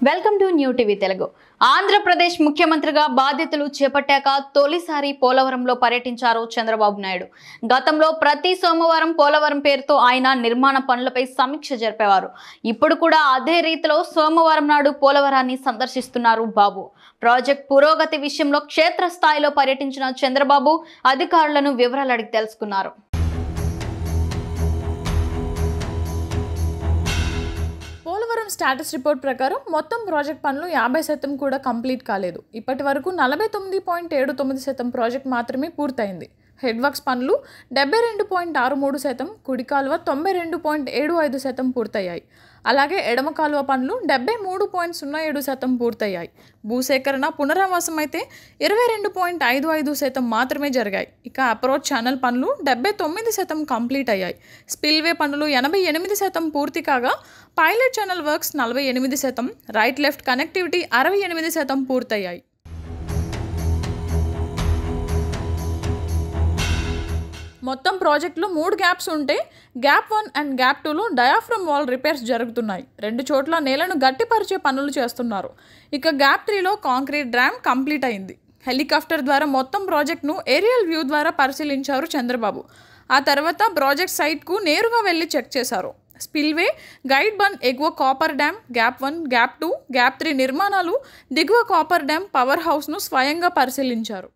Welcome to new TV Telugu. Andhra Pradesh ముఖ్యమంత్రిగా బాధ్యతలు చేపట్టాక తొలిసారి పోలవరంలో పర్యటించారు చంద్రబాబు నాయుడు. గతంలో ప్రతి సోమవారం పోలవరం పేరుతో ఆయన నిర్మాణ పనులపై సమీక్ష జరిపేవారు. ఇప్పుడు కూడా అదే రీతిలో సోమవారం నాడు పోలవరాన్ని సందర్శిస్తున్నారు బాబు. ప్రాజెక్ట్ పురోగతి విషయంలో క్షేత్రస్థాయిలో పర్యటించిన చంద్రబాబు అధికారులను వివరాలు అడిగి తెలుసుకున్నారు. పోలవరం స్టాటస్ రిపోర్ట్ ప్రకారం మొత్తం ప్రాజెక్ట్ పనులు 50% కూడా కంప్లీట్ కాలేదు. ఇప్పటి వరకు 49.79% ప్రాజెక్ట్ మాత్రమే పూర్తయింది. హెడ్ వర్క్స్ పనులు 72.63%, కుడి కాలువ 92.75% పూర్తయ్యాయి. అలాగే ఎడమ కాలువ పనులు 73.07% పూర్తయ్యాయి. భూసేకరణ పునరావాసం అయితే 22.55% మాత్రమే జరిగాయి. ఇక అప్రోచ్ ఛానల్ పనులు 79% కంప్లీట్ అయ్యాయి. స్పిల్వే పనులు 88% పూర్తి కాగా pilot channel works 48%, right left connectivity 68% పూర్తయ్యాయి. మొత్తం ప్రాజెక్టులో 3 గ్యాప్స్ ఉంటే గ్యాప్ 1 అండ్ గ్యాప్ 2లో డయాఫ్రమ్ వాల్ రిపేర్స్ జరుగుతున్నాయి. 2 చోట్ల నేలను గట్టిపరిచే పనులు చేస్తున్నారు. ఇక గ్యాప్ 3లో కాంక్రీట్ డ్యామ్ కంప్లీట్ అయింది. హెలికాప్టర్ ద్వారా మొత్తం ప్రాజెక్ట్ను ఏరియల్ వ్యూ ద్వారా పరిశీలించారు చంద్రబాబు. ఆ తర్వాత ప్రాజెక్ట్ సైట్కు నేరుగా వెళ్ళి చెక్ చేశారు. స్పిల్వే, గైడ్ బన్, ఎగువ copper dam, gap 1, gap 2, gap 3 నిర్మాణాలు, దిగువ కాపర్ డ్యామ్, పవర్ హౌస్ను స్వయంగా పరిశీలించారు.